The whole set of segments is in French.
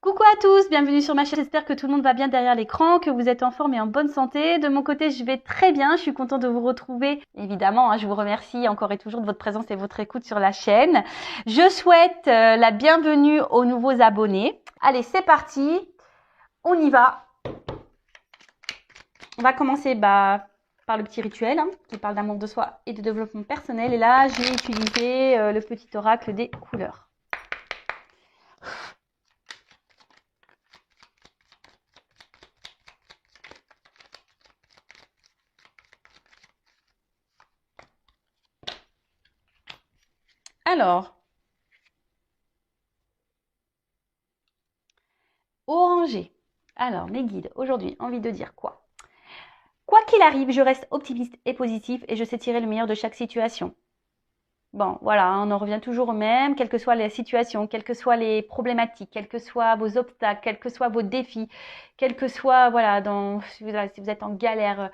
Coucou à tous, bienvenue sur ma chaîne. J'espère que tout le monde va bien derrière l'écran, que vous êtes en forme et en bonne santé. De mon côté, je vais très bien. Je suis contente de vous retrouver. Évidemment, je vous remercie encore et toujours de votre présence et votre écoute sur la chaîne. Je souhaite la bienvenue aux nouveaux abonnés. Allez, c'est parti. On y va. On va commencer par le petit rituel qui parle d'amour de soi et de développement personnel. Et là, j'ai utilisé le petit oracle des couleurs. Alors, orangé. Alors, mes guides, aujourd'hui, envie de dire quoi? Quoi qu'il arrive, je reste optimiste et positif et je sais tirer le meilleur de chaque situation. Bon, voilà, on en revient toujours au même, quelles que soient les situations, quelles que soient les problématiques, quels que soient vos obstacles, quels que soient vos défis, quels que soient, voilà, si vous êtes en galère,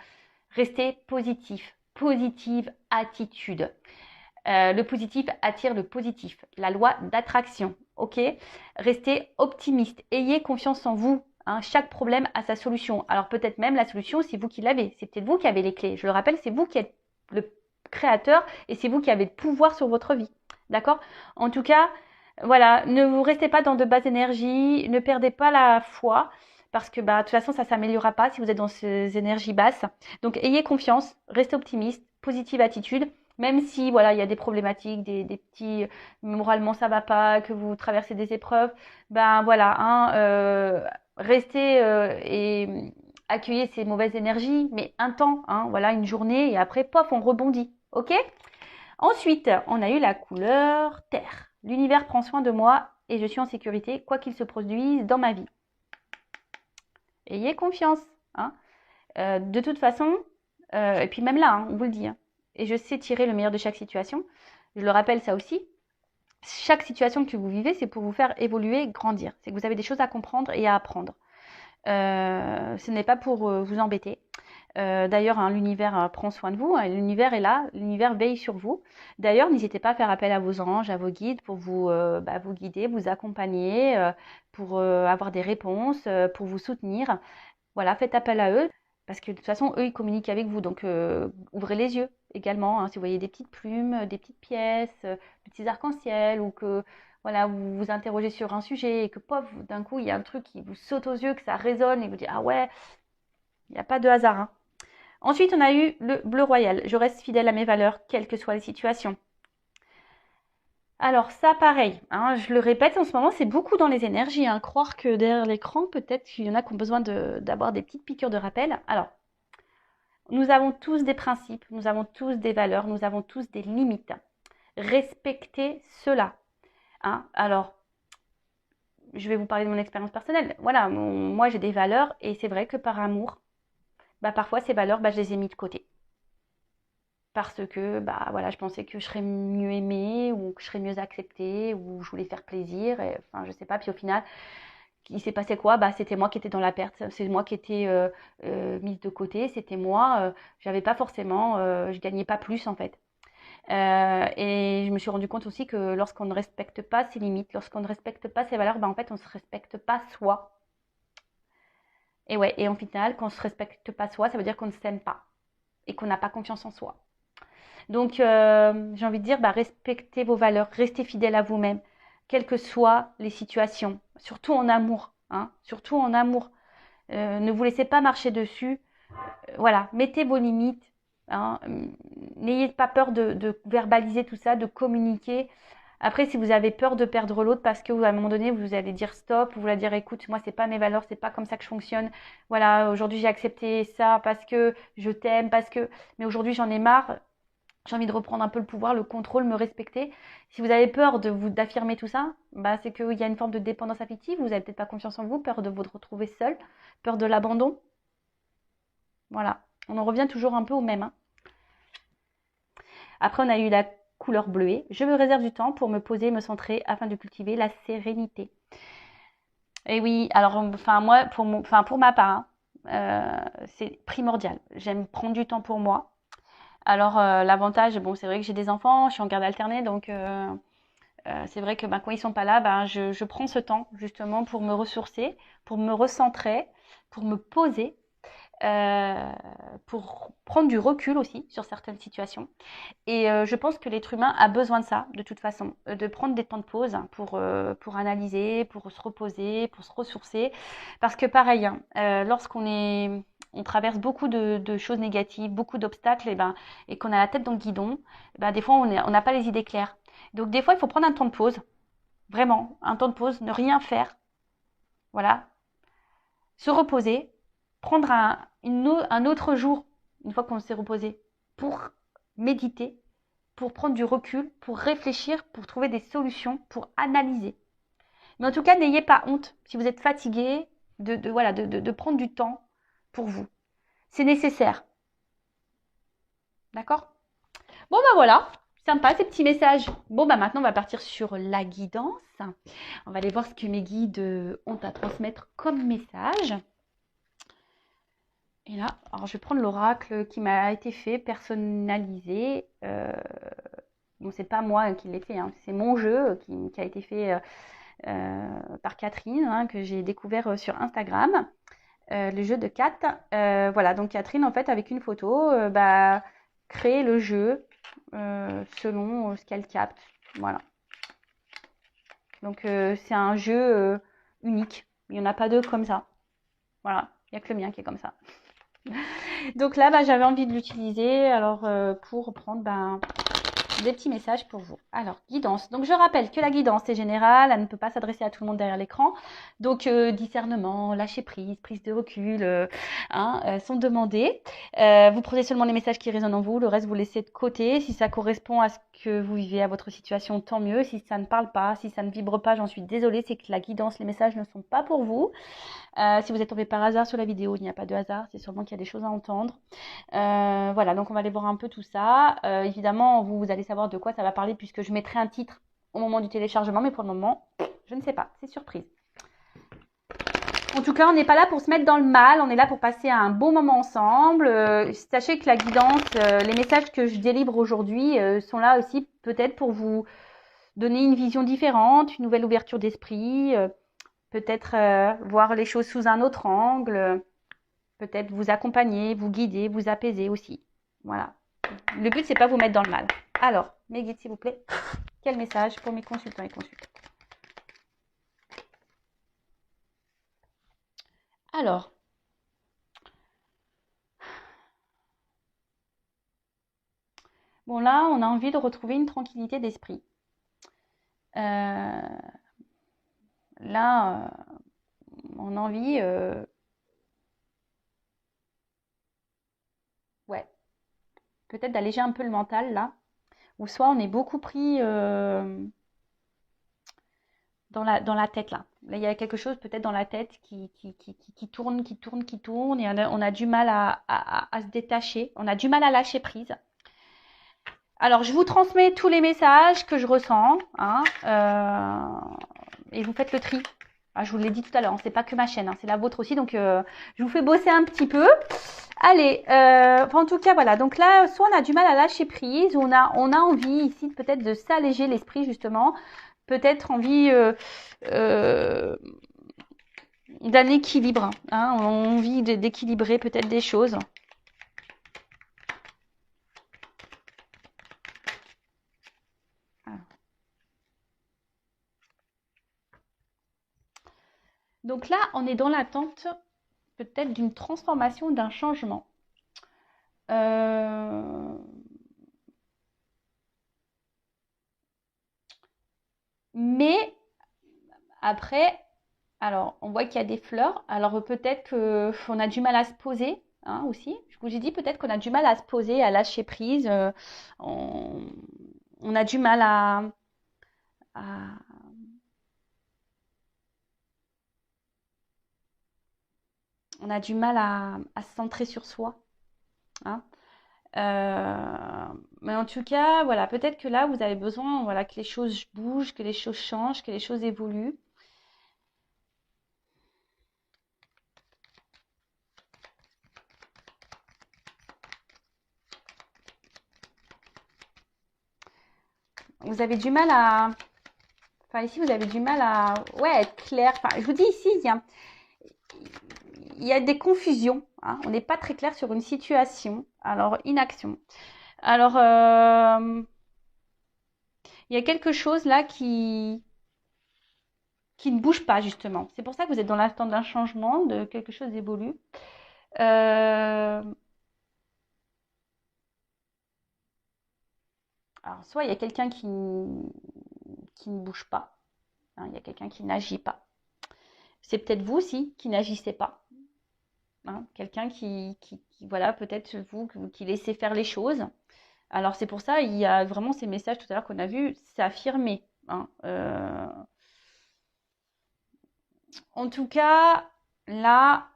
restez positif, positive attitude. Le positif attire le positif, la loi d'attraction, ok? Restez optimiste, ayez confiance en vous. Chaque problème a sa solution. Alors peut-être même la solution, c'est vous qui l'avez. C'est peut-être vous qui avez les clés. Je le rappelle, c'est vous qui êtes le créateur et c'est vous qui avez le pouvoir sur votre vie. D'accord? En tout cas, voilà, ne vous restez pas dans de basses énergies, ne perdez pas la foi parce que de toute façon, ça ne s'améliorera pas si vous êtes dans ces énergies basses. Donc ayez confiance, restez optimiste, positive attitude. Même si voilà, il y a des problématiques, des petits moralement ça va pas, que vous traversez des épreuves, restez et accueillez ces mauvaises énergies, mais un temps, voilà, une journée et après pof, on rebondit, ok? Ensuite, on a eu la couleur terre. L'univers prend soin de moi et je suis en sécurité, quoi qu'il se produise dans ma vie. Ayez confiance, de toute façon, et puis même là, on vous le dit, et je sais tirer le meilleur de chaque situation. Je le rappelle ça aussi. Chaque situation que vous vivez, c'est pour vous faire évoluer, grandir. C'est que vous avez des choses à comprendre et à apprendre. Ce n'est pas pour vous embêter. D'ailleurs, l'univers prend soin de vous. L'univers est là. L'univers veille sur vous. D'ailleurs, n'hésitez pas à faire appel à vos anges, à vos guides pour vous guider, vous accompagner, pour avoir des réponses, pour vous soutenir. Voilà, faites appel à eux. Parce que de toute façon, eux, ils communiquent avec vous. Donc, ouvrez les yeux également. Si vous voyez des petites plumes, des petites pièces, des petits arcs-en-ciel, ou que voilà, vous vous interrogez sur un sujet et que, pof, d'un coup, il y a un truc qui vous saute aux yeux, que ça résonne et vous dites, ah ouais, il n'y a pas de hasard. Ensuite, on a eu le bleu royal. Je reste fidèle à mes valeurs, quelles que soient les situations. Alors ça, pareil, je le répète, en ce moment, c'est beaucoup dans les énergies. Croire que derrière l'écran, peut-être qu'il y en a qui ont besoin d'avoir des petites piqûres de rappel. Alors, nous avons tous des principes, nous avons tous des valeurs, nous avons tous des limites. Respectez cela. Alors, je vais vous parler de mon expérience personnelle. Voilà, moi j'ai des valeurs et c'est vrai que par amour, parfois ces valeurs, je les ai mis de côté. Parce que voilà, je pensais que je serais mieux aimée ou que je serais mieux acceptée ou je voulais faire plaisir. Enfin, je sais pas. Puis au final, il s'est passé quoi? C'était moi qui étais dans la perte. C'est moi qui étais mise de côté. C'était moi. J'avais pas forcément, je gagnais pas plus en fait. Et je me suis rendu compte aussi que lorsqu'on ne respecte pas ses limites, lorsqu'on ne respecte pas ses valeurs, en fait, on ne se respecte pas soi. Et ouais, et en final, qu'on ne se respecte pas soi, ça veut dire qu'on ne s'aime pas et qu'on n'a pas confiance en soi. Donc, j'ai envie de dire, respectez vos valeurs, restez fidèle à vous-même, quelles que soient les situations, surtout en amour, surtout en amour. Ne vous laissez pas marcher dessus. Voilà, mettez vos limites. N'ayez pas peur de verbaliser tout ça, de communiquer. Après, si vous avez peur de perdre l'autre parce que à un moment donné, vous allez dire stop, vous allez dire écoute, moi, c'est pas mes valeurs, c'est pas comme ça que je fonctionne. Voilà, aujourd'hui, j'ai accepté ça parce que je t'aime, mais aujourd'hui, j'en ai marre. J'ai envie de reprendre un peu le pouvoir, le contrôle, me respecter. Si vous avez peur d'affirmer tout ça, c'est qu'il y a une forme de dépendance affective. Vous n'avez peut-être pas confiance en vous, peur de vous retrouver seul, peur de l'abandon. Voilà, on en revient toujours un peu au même. Après, on a eu la couleur bleuée. Je me réserve du temps pour me poser, me centrer afin de cultiver la sérénité. Et oui, alors, moi, pour ma part, c'est primordial. J'aime prendre du temps pour moi. Alors, l'avantage, c'est vrai que j'ai des enfants, je suis en garde alternée, donc C'est vrai que ben, quand ils sont pas là, ben, je prends ce temps justement pour me ressourcer, pour me recentrer, pour me poser, euh, pour prendre du recul aussi sur certaines situations. Et je pense que l'être humain a besoin de ça, de toute façon, de prendre des temps de pause pour analyser, pour se reposer, pour se ressourcer. Parce que pareil, hein, on traverse beaucoup de choses négatives, beaucoup d'obstacles, et qu'on a la tête dans le guidon, des fois on n'a pas les idées claires. Donc des fois il faut prendre un temps de pause, vraiment, un temps de pause, ne rien faire, voilà, se reposer, prendre un autre jour, une fois qu'on s'est reposé, pour méditer, pour prendre du recul, pour réfléchir, pour trouver des solutions, pour analyser. Mais en tout cas, n'ayez pas honte si vous êtes fatigué de prendre du temps pour vous. C'est nécessaire. D'accord? Bon, ben voilà. Sympa ces petits messages. Bon, bah maintenant, on va partir sur la guidance. On va aller voir ce que mes guides ont à transmettre comme message. Et là, alors je vais prendre l'oracle qui m'a été fait, personnalisé. Bon, c'est pas moi qui l'ai fait, hein, c'est mon jeu qui a été fait par Catherine, hein, que j'ai découvert sur Instagram, le jeu de Kat. Voilà, donc Catherine, en fait, avec une photo, crée le jeu selon ce qu'elle capte. Voilà. Donc c'est un jeu unique. Il n'y en a pas deux comme ça. Voilà, il n'y a que le mien qui est comme ça. Donc là, j'avais envie de l'utiliser alors pour prendre des petits messages pour vous. Alors, guidance. Donc, je rappelle que la guidance est générale, elle ne peut pas s'adresser à tout le monde derrière l'écran. Donc, discernement, lâcher prise, prise de recul sont demandés. Vous prenez seulement les messages qui résonnent en vous, le reste vous laissez de côté. Si ça correspond à ce que vous vivez, à votre situation, tant mieux. Si ça ne parle pas, si ça ne vibre pas, j'en suis désolée, c'est que la guidance, les messages ne sont pas pour vous. Si vous êtes tombé par hasard sur la vidéo, il n'y a pas de hasard, c'est sûrement qu'il y a des choses à entendre. Voilà, donc on va aller voir un peu tout ça. Évidemment, vous allez savoir de quoi ça va parler puisque je mettrai un titre au moment du téléchargement, mais pour le moment, je ne sais pas, c'est surprise. En tout cas, on n'est pas là pour se mettre dans le mal, on est là pour passer un bon moment ensemble. Sachez que la guidance, les messages que je délivre aujourd'hui sont là aussi peut-être pour vous donner une vision différente, une nouvelle ouverture d'esprit, peut-être voir les choses sous un autre angle, peut-être vous accompagner, vous guider, vous apaiser aussi. Voilà. Le but, c'est pas vous mettre dans le mal. Alors, mes guides, s'il vous plaît, quel message pour mes consultants et consultantes? Alors, bon là, on a envie de retrouver une tranquillité d'esprit. Là, on a envie, ouais, peut-être d'alléger un peu le mental là, ou soit on est beaucoup pris dans la tête là. Là, il y a quelque chose peut-être dans la tête qui tourne, qui tourne, et on a du mal à se détacher, on a du mal à lâcher prise. Alors, je vous transmets tous les messages que je ressens, hein, et vous faites le tri. Ah, je vous l'ai dit tout à l'heure, hein, c'est pas que ma chaîne, hein, c'est la vôtre aussi, donc je vous fais bosser un petit peu. Allez, en tout cas, voilà. Donc là, soit on a du mal à lâcher prise, ou on a envie ici peut-être de s'alléger l'esprit justement, peut-être envie d'un équilibre, hein, envie d'équilibrer peut-être des choses. Donc là, on est dans l'attente peut-être d'une transformation, d'un changement. Mais après, alors on voit qu'il y a des fleurs. Alors peut-être qu'on a du mal à se poser, hein, aussi. Je vous ai dit peut-être qu'on a du mal à se poser, à lâcher prise. On, on a du mal à, on a du mal à se centrer sur soi, hein. Mais en tout cas, voilà, peut-être que là, vous avez besoin, voilà, que les choses bougent, que les choses changent, que les choses évoluent. Vous avez du mal Enfin, ici, vous avez du mal à ouais, être clair. Enfin, je vous dis ici, il y a des confusions. Hein. On n'est pas très clair sur une situation. Alors, inaction. Alors, il y a quelque chose là qui ne bouge pas, justement. C'est pour ça que vous êtes dans l'attente d'un changement, de quelque chose d'évolue. Euh, alors, soit il y a quelqu'un qui ne bouge pas. Hein, il y a quelqu'un qui n'agit pas. C'est peut-être vous aussi qui n'agissez pas. Hein, quelqu'un voilà, peut-être vous qui laissez faire les choses. Alors c'est pour ça, il y a vraiment ces messages tout à l'heure qu'on a vus, c'est affirmé. Hein. En tout cas, là,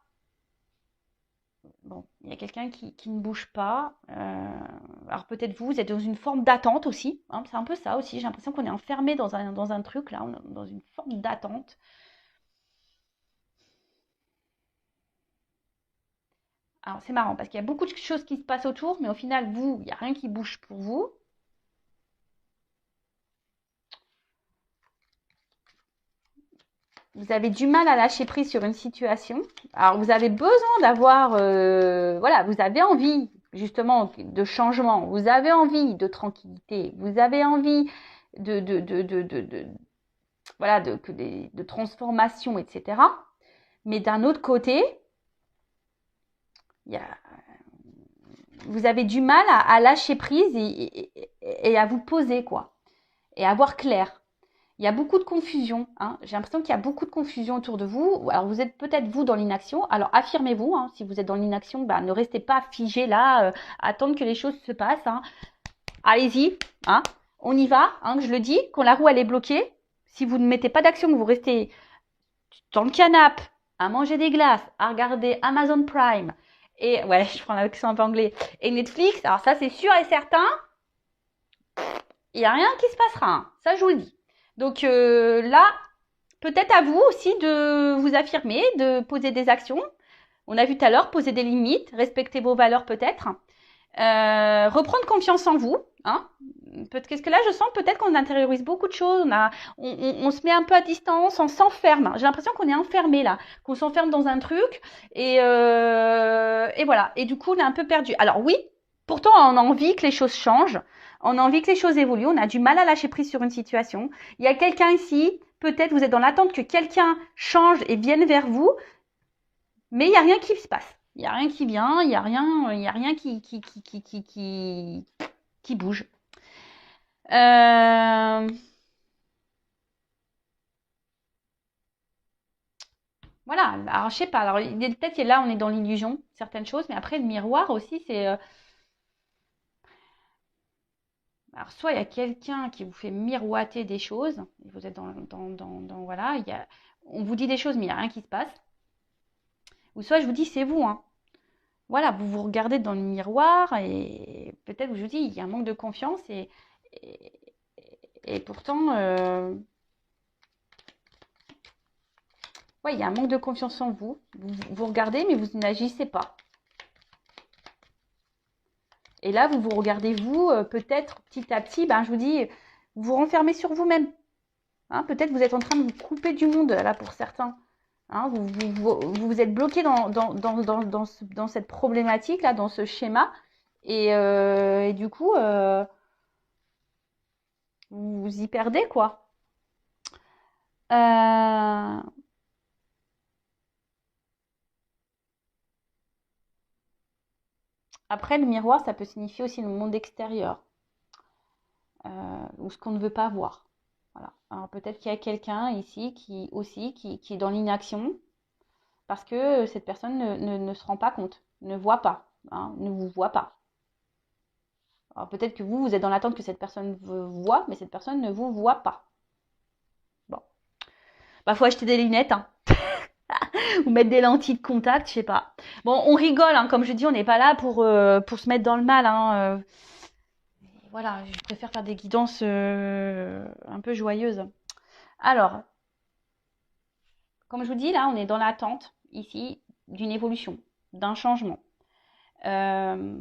bon, il y a quelqu'un qui ne bouge pas. Alors peut-être vous êtes dans une forme d'attente aussi. Hein, c'est un peu ça aussi. J'ai l'impression qu'on est enfermé dans un truc là, dans une forme d'attente. Alors c'est marrant parce qu'il y a beaucoup de choses qui se passent autour, mais au final, vous, il n'y a rien qui bouge pour vous. Vous avez du mal à lâcher prise sur une situation. Alors vous avez besoin d'avoir, voilà, vous avez envie justement de changement, vous avez envie de tranquillité, vous avez envie de voilà, de transformation, etc. Mais d'un autre côté, il y a, vous avez du mal à lâcher prise et à vous poser, quoi, et à voir clair. Il y a beaucoup de confusion. Hein. J'ai l'impression qu'il y a beaucoup de confusion autour de vous. Alors, vous êtes peut-être vous dans l'inaction. Alors, affirmez-vous. Hein. Si vous êtes dans l'inaction, bah, ne restez pas figé là, attendre que les choses se passent. Hein. Allez-y. Hein. On y va. Hein, je le dis. Quand la roue elle est bloquée, si vous ne mettez pas d'action, que vous restez dans le canapé, à manger des glaces, à regarder Amazon Prime, et ouais, je prends l'accent un peu anglais, et Netflix, alors ça c'est sûr et certain, il n'y a rien qui se passera. Hein. Ça, je vous le dis. Donc là, peut-être à vous aussi de vous affirmer, de poser des actions. On a vu tout à l'heure, poser des limites, respecter vos valeurs peut-être. Reprendre confiance en vous. Hein. Parce que là, je sens peut-être qu'on intériorise beaucoup de choses. On se met un peu à distance, on s'enferme. J'ai l'impression qu'on est enfermé là, qu'on s'enferme dans un truc. Et voilà. Et du coup, on est un peu perdu. Alors oui, pourtant, on a envie que les choses changent. On a envie que les choses évoluent. On a du mal à lâcher prise sur une situation. Il y a quelqu'un ici, peut-être vous êtes dans l'attente que quelqu'un change et vienne vers vous, mais il n'y a rien qui se passe. Il n'y a rien qui vient, il n'y a rien qui bouge. Euh, voilà, alors je sais pas. Alors peut-être que là on est dans l'illusion, certaines choses, mais après le miroir aussi, c'est. Alors soit il y a quelqu'un qui vous fait miroiter des choses, vous êtes voilà, on vous dit des choses, mais il n'y a rien qui se passe. Ou soit je vous dis c'est vous, hein. Voilà, vous vous regardez dans le miroir et peut-être je vous dis il y a un manque de confiance et, et pourtant ouais, il y a un manque de confiance en vous. Vous regardez mais vous n'agissez pas. Et là vous vous regardez vous peut-être petit à petit, ben je vous dis vous vous renfermez sur vous-même. Hein, peut-être vous êtes en train de vous couper du monde là pour certains. Hein, vous êtes bloqué dans cette problématique là, dans ce schéma et du coup vous vous y perdez quoi. Euh, Après, le miroir, ça peut signifier aussi le monde extérieur, ou ce qu'on ne veut pas voir. Voilà. Alors peut-être qu'il y a quelqu'un ici qui est dans l'inaction parce que cette personne ne se rend pas compte, ne voit pas, hein, ne vous voit pas. Alors peut-être que vous êtes dans l'attente que cette personne vous voit, mais cette personne ne vous voit pas. Bon. Bah, faut acheter des lunettes, hein. Ou mettre des lentilles de contact, je sais pas. Bon, on rigole, hein, comme je dis, on n'est pas là pour se mettre dans le mal, hein. Voilà, je préfère faire des guidances un peu joyeuses. Alors, comme je vous dis, là, on est dans l'attente, ici, d'une évolution, d'un changement. Euh,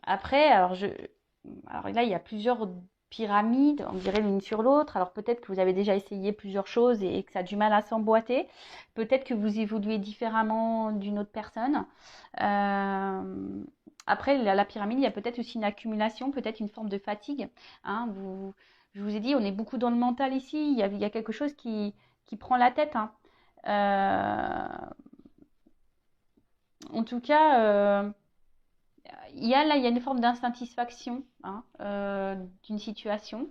Après, alors là, il y a plusieurs pyramide, on dirait l'une sur l'autre. Alors peut-être que vous avez déjà essayé plusieurs choses et que ça a du mal à s'emboîter. Peut-être que vous évoluez différemment d'une autre personne. Après, la pyramide, il y a peut-être aussi une accumulation, peut-être une forme de fatigue. Hein. Je vous ai dit, on est beaucoup dans le mental ici. Il y a quelque chose qui prend la tête. Hein. En tout cas, il y a une forme d'insatisfaction hein, d'une situation.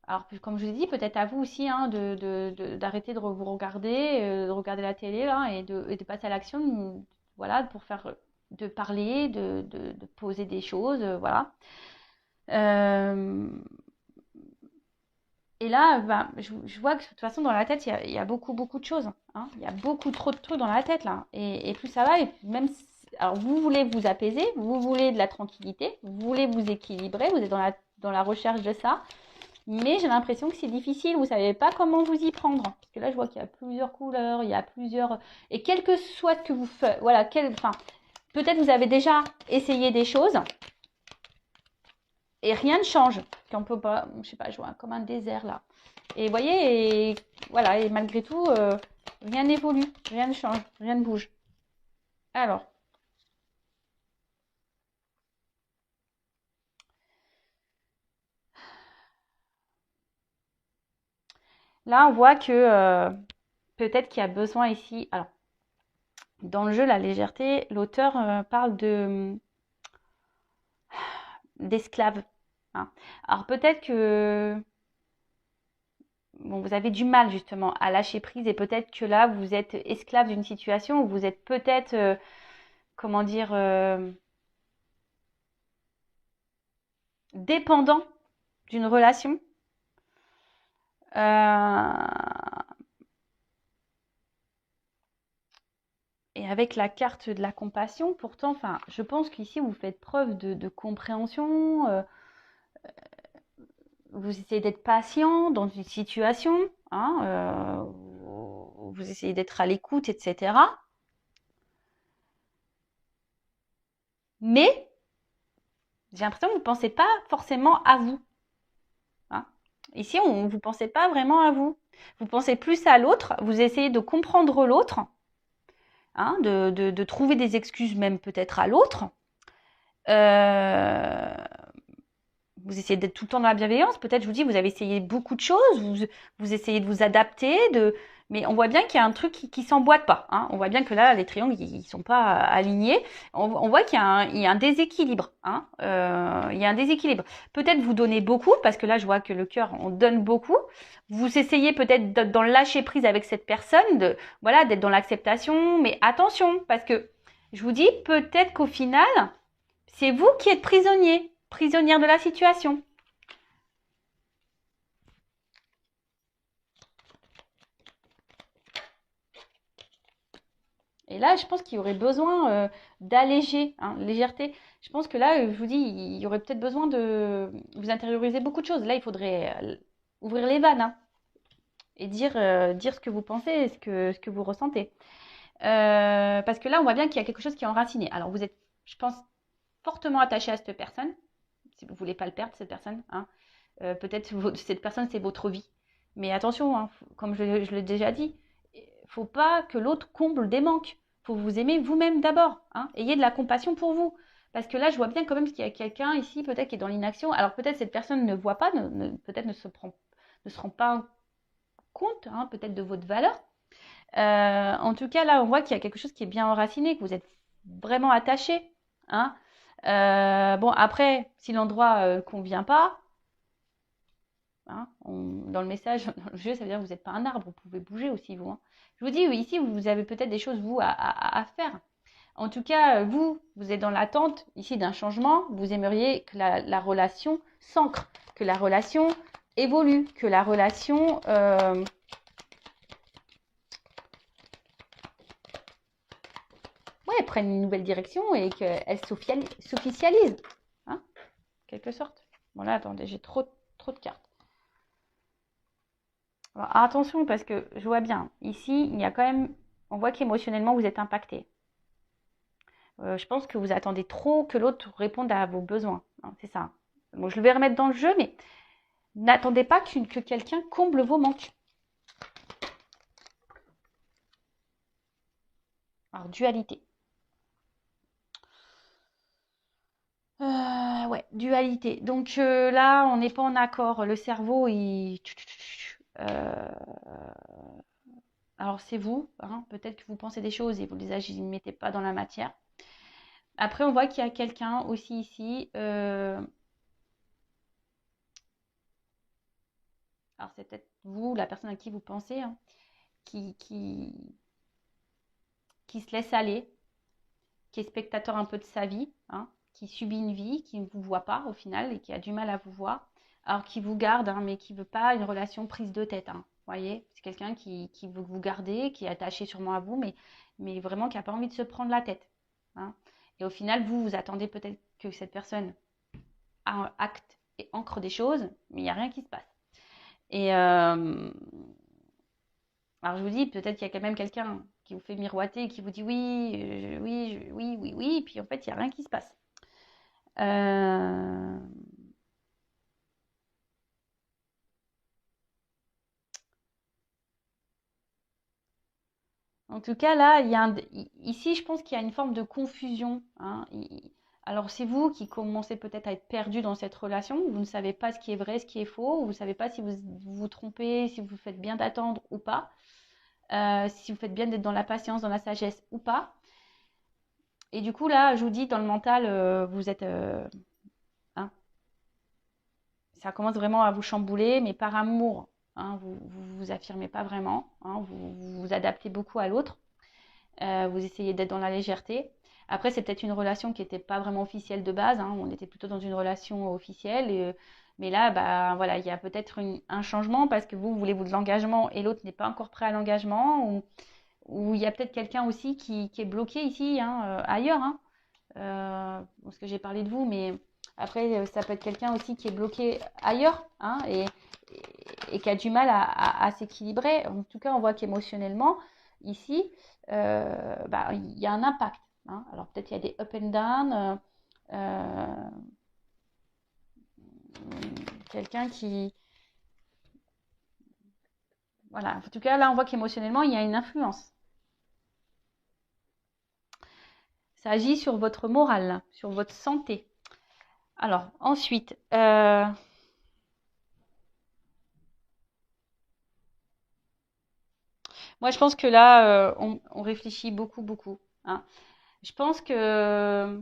Alors, comme je vous ai dit, peut-être à vous aussi hein, d'arrêter de vous regarder, de regarder la télé là, et de passer à l'action, voilà, pour faire, de parler, de poser des choses, voilà. Euh, et là, ben, je vois que de toute façon, dans la tête, il y a beaucoup, beaucoup de choses. Hein. Il y a beaucoup trop de trucs dans la tête, là. Et plus ça va, et même alors, vous voulez vous apaiser, vous voulez de la tranquillité, vous voulez vous équilibrer, vous êtes dans la recherche de ça. Mais j'ai l'impression que c'est difficile, vous ne savez pas comment vous y prendre. Parce que là, je vois qu'il y a plusieurs couleurs, il y a plusieurs... Et quel que soit ce que vous faites, voilà, enfin, peut-être vous avez déjà essayé des choses et rien ne change. Qu'on peut pas, je sais pas, je vois comme un désert là. Et vous voyez, voilà, et malgré tout, rien n'évolue, rien ne change, rien ne bouge. Alors, là, on voit que peut-être qu'il y a besoin ici. Alors, dans le jeu, la légèreté, l'auteur parle d'esclaves. Hein. Alors, peut-être que bon, vous avez du mal justement à lâcher prise et peut-être que là, vous êtes esclave d'une situation où vous êtes peut-être, comment dire, dépendant d'une relation. Et avec la carte de la compassion, pourtant, enfin, je pense qu'ici, vous faites preuve de compréhension, vous essayez d'être patient dans une situation, hein, vous essayez d'être à l'écoute, etc. Mais j'ai l'impression que vous ne pensez pas forcément à vous. Hein. Ici, vous ne pensez pas vraiment à vous. Vous pensez plus à l'autre, vous essayez de comprendre l'autre, hein, de trouver des excuses même peut-être à l'autre. Vous essayez d'être tout le temps dans la bienveillance. Peut-être, je vous dis, vous avez essayé beaucoup de choses, vous essayez de vous adapter, mais on voit bien qu'il y a un truc qui s'emboîte pas. Hein. On voit bien que là, les triangles, ils sont pas alignés. On voit qu'il y a un déséquilibre. Hein. Il y a un déséquilibre. Peut-être vous donnez beaucoup, parce que là, je vois que le cœur, on donne beaucoup. Vous essayez peut-être d'être dans le lâcher prise avec cette personne, voilà, d'être dans l'acceptation. Mais attention, parce que je vous dis, peut-être qu'au final, c'est vous qui êtes prisonnier, prisonnière de la situation. Et là, je pense qu'il y aurait besoin d'alléger, hein, légèreté. Je pense que là, je vous dis, il y aurait peut-être besoin de vous intérioriser beaucoup de choses. Là, il faudrait ouvrir les vannes hein, et dire ce que vous pensez, ce que vous ressentez. Parce que là, on voit bien qu'il y a quelque chose qui est enraciné. Alors, vous êtes, je pense, fortement attaché à cette personne, si vous ne voulez pas le perdre, cette personne. Hein. Peut-être cette personne, c'est votre vie. Mais attention, hein, comme je l'ai déjà dit, il ne faut pas que l'autre comble des manques. Il faut vous aimer vous-même d'abord. Hein. Ayez de la compassion pour vous. Parce que là, je vois bien quand même qu'il y a quelqu'un ici, peut-être qui est dans l'inaction. Alors peut-être cette personne ne voit pas, peut-être ne se rend pas compte, hein, peut-être de votre valeur. En tout cas, là, on voit qu'il y a quelque chose qui est bien enraciné, que vous êtes vraiment attaché. Hein. Bon, après, si l'endroit ne convient pas, hein, dans le message, dans le jeu, ça veut dire que vous n'êtes pas un arbre, vous pouvez bouger aussi, vous. Hein. Je vous dis, oui, ici, vous avez peut-être des choses, vous, à faire. En tout cas, vous êtes dans l'attente ici d'un changement. Vous aimeriez que la relation s'ancre, que la relation évolue, que la relation ouais, prenne une nouvelle direction et qu'elle s'officialise. Hein, quelque sorte. Bon là, attendez, j'ai trop de cartes. Alors, attention parce que je vois bien, ici, il y a quand même, on voit qu'émotionnellement, vous êtes impacté. Je pense que vous attendez trop que l'autre réponde à vos besoins. Hein, c'est ça. Bon, je vais remettre dans le jeu, mais n'attendez pas que quelqu'un comble vos manques. Alors, dualité. Ouais, dualité. Donc là, on n'est pas en accord. Le cerveau, il... Alors c'est vous, hein, peut-être que vous pensez des choses et vous les mettez pas dans la matière. Après, on voit qu'il y a quelqu'un aussi ici. Alors c'est peut-être vous, la personne à qui vous pensez, hein, qui, qui, qui se laisse aller, qui est spectateur un peu de sa vie, hein, qui subit une vie, qui ne vous voit pas au final et qui a du mal à vous voir. Alors qui vous garde, hein, mais qui ne veut pas une relation prise de tête. Hein, voyez, c'est quelqu'un qui veut vous garder, qui est attaché sûrement à vous, mais vraiment qui n'a pas envie de se prendre la tête. Hein. Et au final, vous attendez peut-être que cette personne acte et ancre des choses, mais il n'y a rien qui se passe. Et alors je vous dis, peut-être qu'il y a quand même quelqu'un qui vous fait miroiter et qui vous dit oui, oui, oui, oui, oui, et puis en fait, il n'y a rien qui se passe. Euh, En tout cas, là, ici, je pense qu'il y a une forme de confusion. Hein. Alors, c'est vous qui commencez peut-être à être perdu dans cette relation. Vous ne savez pas ce qui est vrai, ce qui est faux. Vous ne savez pas si vous vous trompez, si vous faites bien d'attendre ou pas. Si vous faites bien d'être dans la patience, dans la sagesse ou pas. Et du coup, là, je vous dis, dans le mental, vous êtes... hein, ça commence vraiment à vous chambouler, mais par amour. Hein, vous vous affirmez pas vraiment. Hein, vous vous adaptez beaucoup à l'autre. Vous essayez d'être dans la légèreté. Après, c'est peut-être une relation qui n'était pas vraiment officielle de base. Hein. On était plutôt dans une relation officielle. Mais là, bah, voilà, il y a peut-être un changement parce que vous voulez de l'engagement et l'autre n'est pas encore prêt à l'engagement. Ou il y a peut-être quelqu'un aussi qui est bloqué ici, hein, ailleurs. Hein. Parce que j'ai parlé de vous, mais après, ça peut être quelqu'un aussi qui est bloqué ailleurs hein, et qui a du mal à s'équilibrer. En tout cas, on voit qu'émotionnellement, ici, bah, il y a un impact. Hein. Alors peut-être il y a des up and down. Euh, Quelqu'un qui... Voilà. En tout cas, là, on voit qu'émotionnellement, il y a une influence. Ça agit sur votre morale, sur votre santé. Alors, ensuite, moi, je pense que là, on réfléchit beaucoup, beaucoup. Hein. Je pense que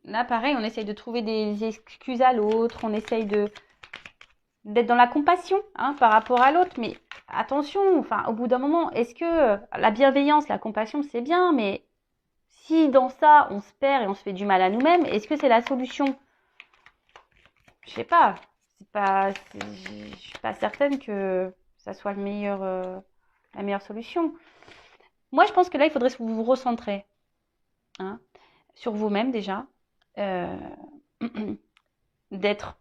là, pareil, on essaye de trouver des excuses à l'autre, on essaye d'être dans la compassion hein, par rapport à l'autre, mais attention, enfin, au bout d'un moment, est-ce que la bienveillance, la compassion, c'est bien, mais si dans ça, on se perd et on se fait du mal à nous-mêmes, est-ce que c'est la solution? Je sais pas. Je suis pas certaine que ça soit la meilleure solution. Moi, je pense que là, il faudrait vous recentrer hein, sur vous-même déjà, euh, d'être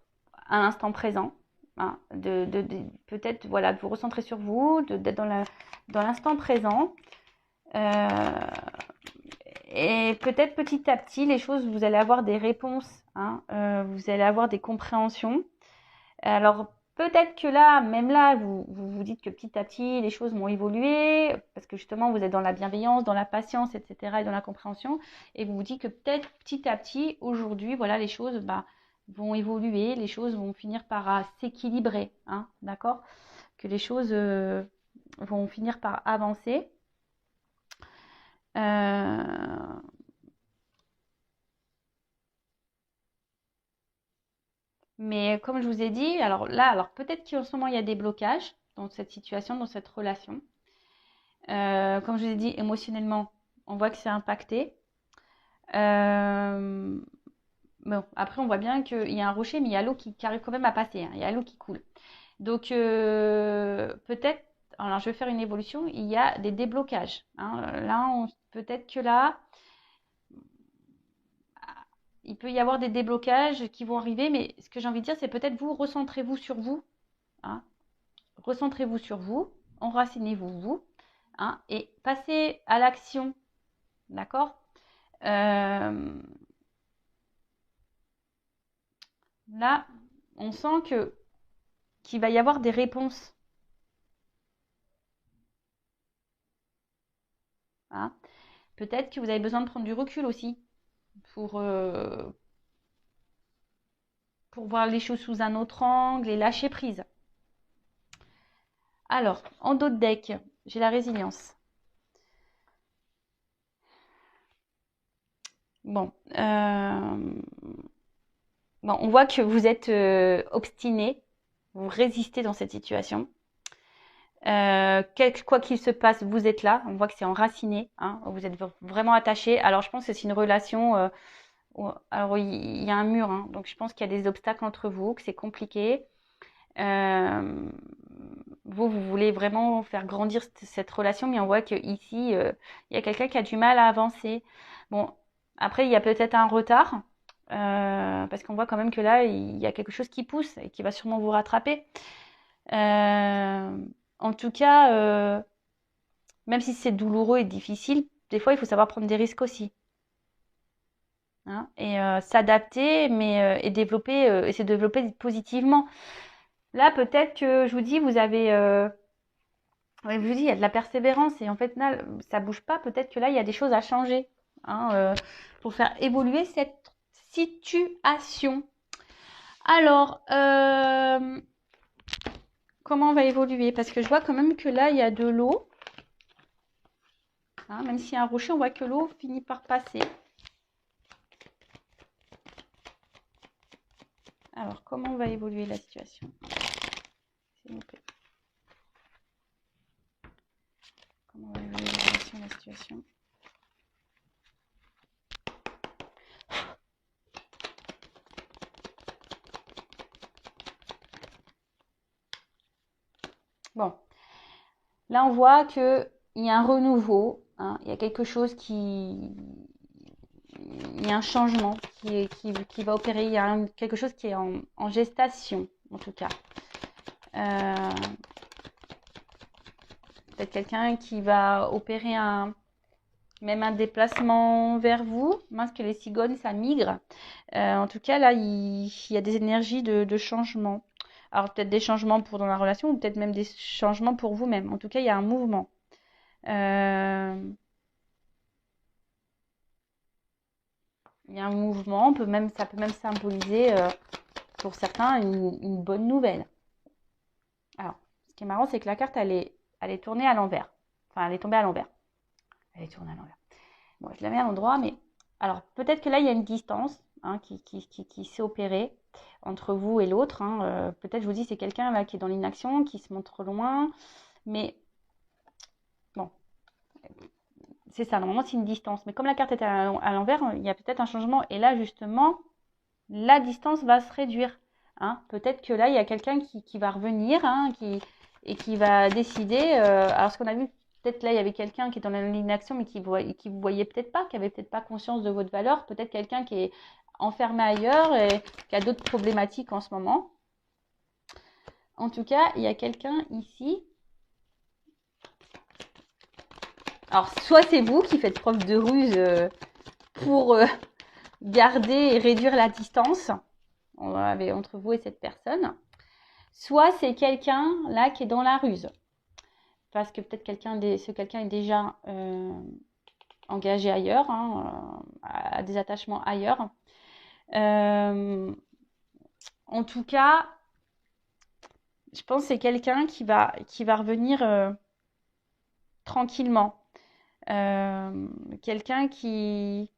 à l'instant présent, hein, peut-être voilà, de vous recentrer sur vous, d'être dans l'instant présent. Euh, et peut-être petit à petit, les choses, vous allez avoir des réponses, hein, vous allez avoir des compréhensions. Alors, peut-être que là, même là, vous dites que petit à petit, les choses vont évoluer, parce que justement, vous êtes dans la bienveillance, dans la patience, etc., et dans la compréhension, et vous vous dites que peut-être petit à petit, aujourd'hui, voilà, les choses bah, vont évoluer, les choses vont finir par s'équilibrer, hein, d'accord? Que les choses vont finir par avancer. Euh, mais comme je vous ai dit, alors là, alors peut-être qu'en ce moment, il y a des blocages dans cette situation, dans cette relation. Comme je vous ai dit, émotionnellement, on voit que c'est impacté. Euh, bon, après, on voit bien qu'il y a un rocher, mais il y a l'eau qui arrive quand même à passer. Hein. Il y a l'eau qui coule. Donc, peut-être, alors je vais faire une évolution, il y a des déblocages. Hein. Là, peut-être que là, il peut y avoir des déblocages qui vont arriver, mais ce que j'ai envie de dire, c'est peut-être vous, recentrez-vous sur vous. Hein. Recentrez-vous sur vous, enracinez-vous, vous, hein, et passez à l'action. D'accord Là, on sent qu'il va y avoir des réponses. Hein. Peut-être que vous avez besoin de prendre du recul aussi pour, euh, pour voir les choses sous un autre angle et lâcher prise. Alors, en dos de deck, j'ai la résilience. Bon, bon, on voit que vous êtes obstiné, vous résistez dans cette situation. Quoi qu'il se passe, vous êtes là. On voit que c'est enraciné. Hein, vous êtes vraiment attaché. Alors, je pense que c'est une relation. Alors, il y a un mur. Hein, donc, je pense qu'il y a des obstacles entre vous, que c'est compliqué. Euh, vous voulez vraiment faire grandir cette relation, mais on voit qu'ici, il y a quelqu'un qui a du mal à avancer. Bon, après, il y a peut-être un retard. Parce qu'on voit quand même que là, il y a quelque chose qui pousse et qui va sûrement vous rattraper. En tout cas, même si c'est douloureux et difficile, des fois, il faut savoir prendre des risques aussi. Hein, et s'adapter, mais et développer, et se développer positivement. Là, peut-être que je vous dis, vous avez, ouais, je vous dis, il y a de la persévérance et en fait, là, ça bouge pas. Peut-être que là, il y a des choses à changer, hein, pour faire évoluer cette situation. Alors, comment on va évoluer? Parce que je vois quand même que là, il y a de l'eau. Hein, même s'il y a un rocher, on voit que l'eau finit par passer. Alors, comment va évoluer la situation? S'il vous plaît. Comment va évoluer la situation? Bon, là, on voit qu'il y a un renouveau. Hein, il y a quelque chose qui... Il y a un changement qui va opérer. Il y a quelque chose qui est en gestation, en tout cas. Peut-être quelqu'un qui va opérer même un déplacement vers vous. Parce que les cigognes, ça migre. En tout cas, là, il y a des énergies de changement. Alors, peut-être des changements pour dans la relation ou peut-être même des changements pour vous-même. En tout cas, il y a un mouvement. Il y a un mouvement. Ça peut même symboliser, pour certains, une bonne nouvelle. Alors, ce qui est marrant, c'est que la carte, elle est tournée à l'envers. Enfin, elle est tombée à l'envers. Elle est tournée à l'envers. Bon, je la mets à l'endroit, mais... Alors, peut-être que là, il y a une distance, hein, qui s'est opérée entre vous et l'autre. Hein. Peut-être, je vous dis, c'est quelqu'un là qui est dans l'inaction, qui se montre loin. Mais, bon, c'est ça. Normalement, c'est une distance. Mais comme la carte est à l'envers, il y a peut-être un changement. Et là, justement, la distance va se réduire. Hein. Peut-être que là, il y a quelqu'un qui va revenir, hein, et qui va décider. Alors, ce qu'on a vu, peut-être là, il y avait quelqu'un qui est dans l'inaction, mais qui vous voyait peut-être pas, qui avait peut-être pas conscience de votre valeur. Peut-être quelqu'un qui est enfermé ailleurs et qui a d'autres problématiques en ce moment. En tout cas, il y a quelqu'un ici. Alors, soit c'est vous qui faites preuve de ruse pour garder et réduire la distance entre vous et cette personne. Soit c'est quelqu'un là qui est dans la ruse. Parce que peut-être ce quelqu'un est déjà engagé ailleurs, hein, à des attachements ailleurs. En tout cas, je pense que c'est quelqu'un qui va revenir tranquillement. Quelqu'un qui...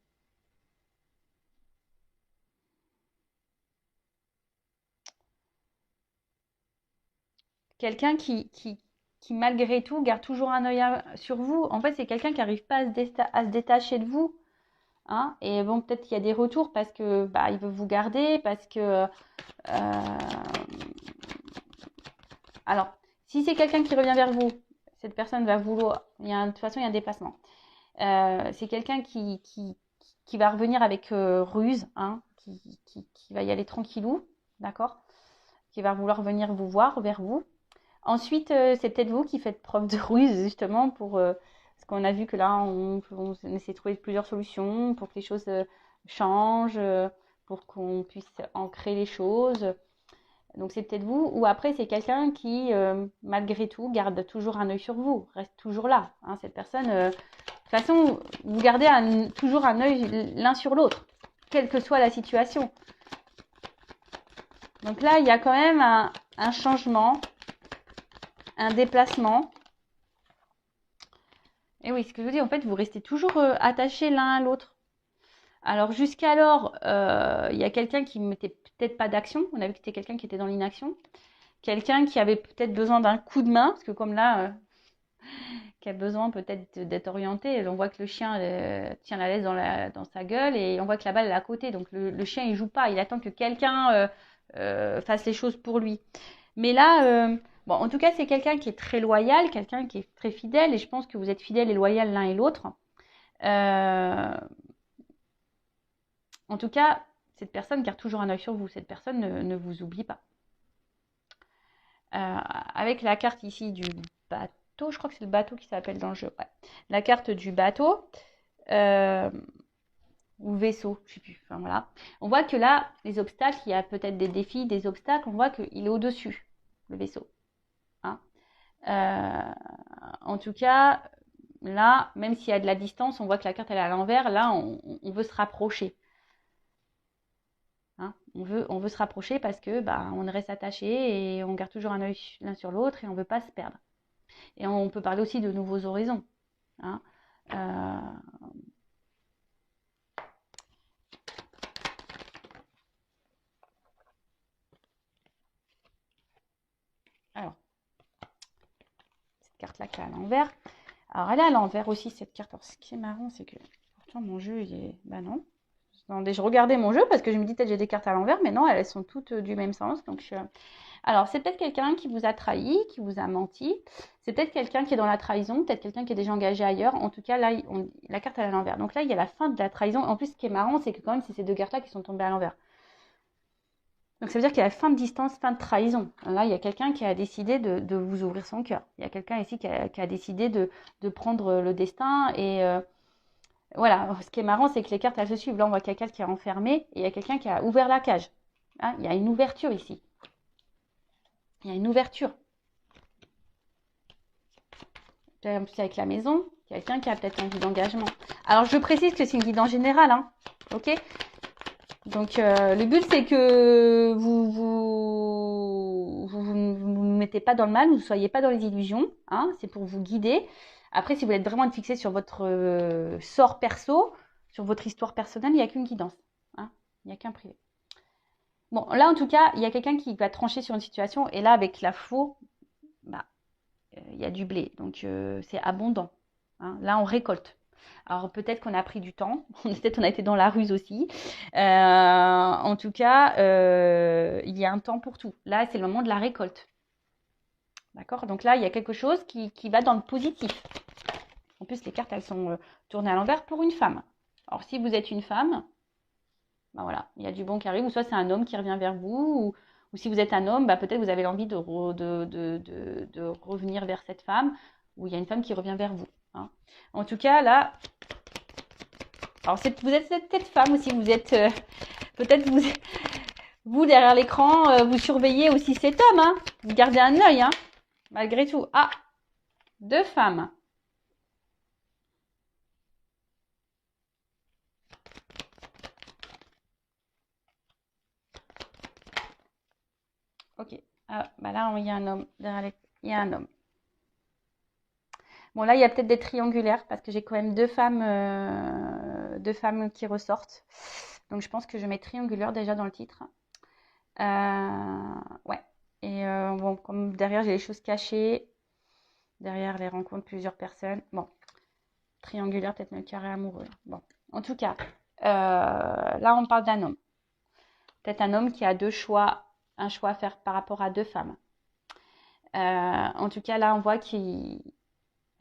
Quelqu'un qui, malgré tout, garde toujours un œil sur vous. En fait, c'est quelqu'un qui n'arrive pas à se détacher de vous. Hein. Et bon, peut-être qu'il y a des retours parce que il veut vous garder, parce que... Alors, si c'est quelqu'un qui revient vers vous, cette personne va vouloir... de toute façon, il y a un déplacement. C'est quelqu'un qui va revenir avec ruse, hein, qui va y aller tranquillou, d'accord? Qui va vouloir venir vous voir, vers vous. Ensuite, c'est peut-être vous qui faites preuve de ruse, justement, parce qu'on a vu que là, on essaie de trouver plusieurs solutions pour que les choses changent, pour qu'on puisse ancrer les choses. Donc c'est peut-être vous, ou après c'est quelqu'un qui, malgré tout, garde toujours un œil sur vous, reste toujours là. Hein, cette personne, de toute façon, vous gardez toujours un œil l'un sur l'autre, quelle que soit la situation. Donc là, il y a quand même un changement, un déplacement. Et oui, ce que je vous dis, en fait, vous restez toujours attachés l'un à l'autre. Alors jusqu'alors, il y a quelqu'un qui ne mettait peut-être pas d'action. On a vu que c'était quelqu'un qui était dans l'inaction. Quelqu'un qui avait peut-être besoin d'un coup de main, parce que comme là, qui a besoin peut-être d'être orienté. On voit que le chien tient la laisse dans sa gueule et on voit que la balle est à côté. Donc le chien, il joue pas. Il attend que quelqu'un fasse les choses pour lui. Mais là, bon, en tout cas, c'est quelqu'un qui est très loyal, quelqu'un qui est très fidèle. Et je pense que vous êtes fidèles et loyal l'un et l'autre. En tout cas, cette personne garde toujours un œil sur vous. Cette personne ne vous oublie pas. Avec la carte ici du bateau, je crois que c'est le bateau qui s'appelle dans le jeu. Ouais. La carte du bateau ou vaisseau, je sais plus. Enfin voilà. On voit que là, les obstacles, il y a peut-être des défis, des obstacles. On voit qu'il est au-dessus, le vaisseau. Hein. En tout cas, là, même s'il y a de la distance, on voit que la carte elle est à l'envers. Là, on veut se rapprocher. Hein, on veut se rapprocher parce que on reste attaché et on garde toujours un œil l'un sur l'autre et on ne veut pas se perdre. Et on peut parler aussi de nouveaux horizons. Hein. Alors, cette carte-là qui est à l'envers. Alors, elle est à l'envers aussi, cette carte. Alors, ce qui est marrant, c'est que pourtant mon jeu, il est... Bah non. Attendez, je regardais mon jeu parce que je me dis peut-être j'ai des cartes à l'envers, mais non, elles sont toutes du même sens. Donc, alors, c'est peut-être quelqu'un qui vous a trahi, qui vous a menti. C'est peut-être quelqu'un qui est dans la trahison, peut-être quelqu'un qui est déjà engagé ailleurs. En tout cas, là, la carte elle est à l'envers. Donc là, il y a la fin de la trahison. En plus, ce qui est marrant, c'est que quand même, c'est ces deux cartes-là qui sont tombées à l'envers. Donc ça veut dire qu'il y a fin de distance, fin de trahison. Là, il y a quelqu'un qui a décidé de vous ouvrir son cœur. Il y a quelqu'un ici qui a décidé de prendre le destin. Et voilà, ce qui est marrant, c'est que les cartes, elles se suivent. Là, on voit quelqu'un qui est enfermé et il y a quelqu'un qui a ouvert la cage. Hein, il y a une ouverture ici. Il y a une ouverture. En plus avec la maison, quelqu'un qui a peut-être envie d'engagement. Alors, je précise que c'est une guidance générale. Hein, ok. Donc, le but, c'est que vous ne mettez pas dans le mal, vous ne soyez pas dans les illusions. Hein, c'est pour vous guider. Après, si vous êtes vraiment fixé sur votre sort perso, sur votre histoire personnelle, il n'y a qu'une guidance. Hein, il n'y a qu'un privé. Bon, là, en tout cas, il y a quelqu'un qui va trancher sur une situation. Et là, avec la faux, il y a du blé. Donc, c'est abondant. Hein, là, on récolte. Alors peut-être qu'on a pris du temps, peut-être on a été dans la ruse aussi. En tout cas, il y a un temps pour tout. Là, c'est le moment de la récolte. D'accord. Donc là, il y a quelque chose qui va dans le positif. En plus, les cartes, elles sont tournées à l'envers pour une femme. Alors si vous êtes une femme, voilà, il y a du bon qui arrive. Ou soit c'est un homme qui revient vers vous, ou si vous êtes un homme, peut-être vous avez l'envie de revenir vers cette femme, ou il y a une femme qui revient vers vous. Hein. En tout cas, là, alors vous êtes peut-être femme aussi, vous êtes peut-être vous derrière l'écran, vous surveillez aussi cet homme, hein. Vous gardez un œil, hein, malgré tout. Ah, deux femmes. Ok. Ah, là, il y a un homme. Il y a un homme. Bon, là, il y a peut-être des triangulaires parce que j'ai quand même deux femmes qui ressortent. Donc, je pense que je mets triangulaire déjà dans le titre. Ouais. Et bon, comme derrière, j'ai les choses cachées. Derrière les rencontres, plusieurs personnes. Bon, triangulaire, peut-être le carré amoureux. Bon, en tout cas, là, on parle d'un homme. Peut-être un homme qui a un choix à faire par rapport à deux femmes. En tout cas, là, on voit qu'il...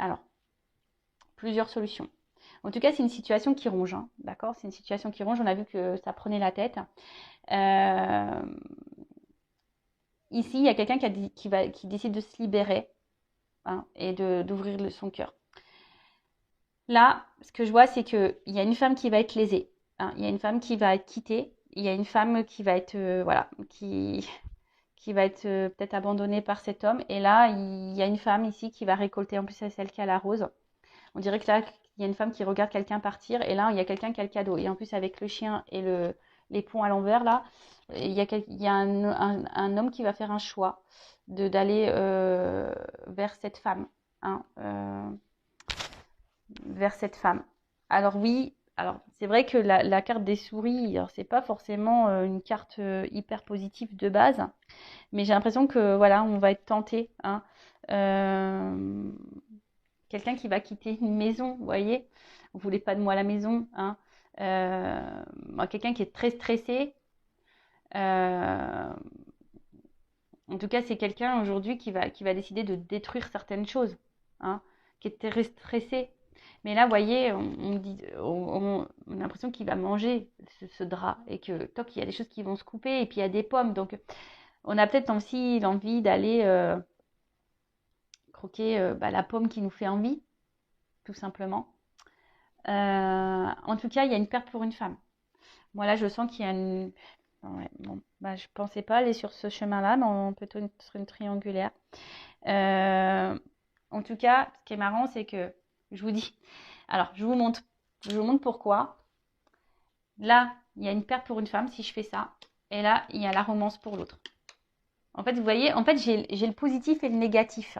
Alors, plusieurs solutions. En tout cas, c'est une situation qui ronge, hein, d'accord? C'est une situation qui ronge. On a vu que ça prenait la tête. Ici, il y a quelqu'un qui décide de se libérer, hein, et d'ouvrir son cœur. Là, ce que je vois, c'est qu'il y a une femme qui va être lésée. Hein, il y a une femme qui va être quittée. Il y a une femme qui va être, voilà, qui qui va être peut-être abandonnée par cet homme. Et là, il y a une femme ici qui va récolter. En plus, c'est celle qui a la rose. On dirait que là, il y a une femme qui regarde quelqu'un partir. Et là, il y a quelqu'un qui a le cadeau. Et en plus, avec le chien et les ponts à l'envers, là, il y a un homme qui va faire un choix d'aller vers cette femme. Hein, vers cette femme. Alors oui, alors c'est vrai que la carte des souris, alors c'est pas forcément une carte hyper positive de base, mais j'ai l'impression que voilà, on va être tenté. Hein. Euh, Quelqu'un qui va quitter une maison, vous voyez, vous voulez pas de moi à la maison. Hein. Quelqu'un qui est très stressé. Euh, En tout cas, c'est quelqu'un aujourd'hui qui va décider de détruire certaines choses, hein, qui est très stressé. Mais là, vous voyez, on a l'impression qu'il va manger ce drap et que toc, il y a des choses qui vont se couper et puis il y a des pommes. Donc, on a peut-être aussi l'envie d'aller croquer la pomme qui nous fait envie, tout simplement. En tout cas, il y a une perte pour une femme. Moi, là, je sens qu'il y a une... Ouais, bon, je pensais pas aller sur ce chemin-là, mais on peut être sur une triangulaire. Euh, En tout cas, ce qui est marrant, c'est que je vous dis, alors je vous montre pourquoi. Là, il y a une perte pour une femme si je fais ça, et là, il y a la romance pour l'autre. En fait, vous voyez, en fait, j'ai le positif et le négatif.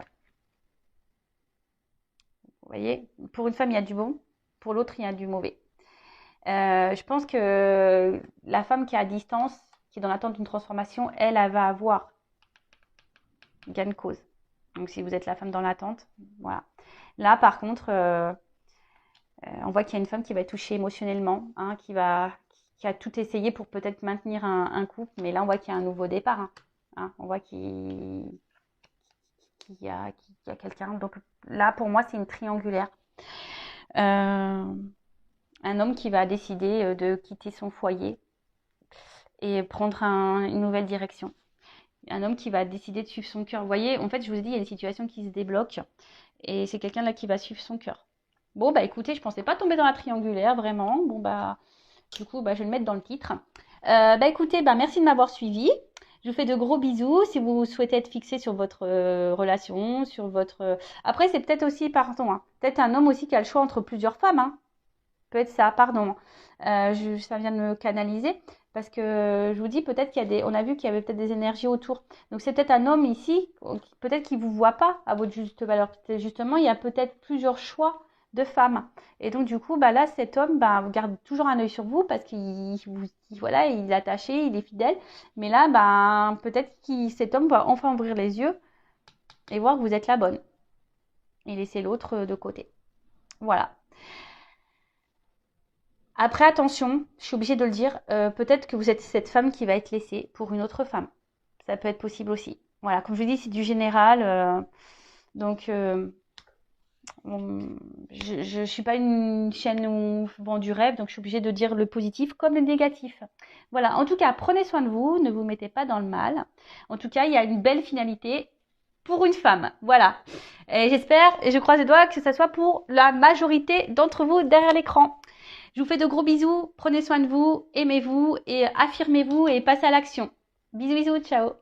Vous voyez, pour une femme, il y a du bon, pour l'autre, il y a du mauvais. Je pense que la femme qui est à distance, qui est dans l'attente d'une transformation, elle va avoir gain de cause. Donc, si vous êtes la femme dans l'attente, voilà. Là, par contre, on voit qu'il y a une femme qui va être touchée émotionnellement, hein, qui a tout essayé pour peut-être maintenir un couple, mais là, on voit qu'il y a un nouveau départ. Hein. On voit qu'il y a quelqu'un. Donc là, pour moi, c'est une triangulaire. Un homme qui va décider de quitter son foyer et prendre une nouvelle direction. Un homme qui va décider de suivre son cœur. Vous voyez, en fait, je vous ai dit, il y a des situations qui se débloquent et c'est quelqu'un là qui va suivre son cœur. Bon, écoutez, je pensais pas tomber dans la triangulaire, vraiment. Bon, du coup, je vais le mettre dans le titre. Écoutez, merci de m'avoir suivi. Je vous fais de gros bisous. Si vous souhaitez être fixé sur votre relation, sur votre... Après, c'est peut-être aussi, pardon, hein, peut-être un homme aussi qui a le choix entre plusieurs femmes. Hein. Peut-être ça, pardon. Ça vient de me canaliser. Parce que je vous dis, peut-être on a vu qu'il y avait peut-être des énergies autour. Donc, c'est peut-être un homme ici, peut-être qu'il ne vous voit pas à votre juste valeur. Justement, il y a peut-être plusieurs choix de femmes. Et donc, du coup, là, cet homme, vous garde toujours un œil sur vous parce voilà, il est attaché, il est fidèle. Mais là, peut-être que cet homme va enfin ouvrir les yeux et voir que vous êtes la bonne. Et laisser l'autre de côté. Voilà. Après, attention, je suis obligée de le dire, peut-être que vous êtes cette femme qui va être laissée pour une autre femme. Ça peut être possible aussi. Voilà, comme je vous dis, c'est du général. Donc, je ne suis pas une chaîne où je vends du rêve, donc je suis obligée de dire le positif comme le négatif. Voilà, en tout cas, prenez soin de vous, ne vous mettez pas dans le mal. En tout cas, il y a une belle finalité pour une femme. Voilà. Et j'espère et je croise les doigts que ce soit pour la majorité d'entre vous derrière l'écran. Je vous fais de gros bisous, prenez soin de vous, aimez-vous et affirmez-vous et passez à l'action. Bisous, bisous, ciao.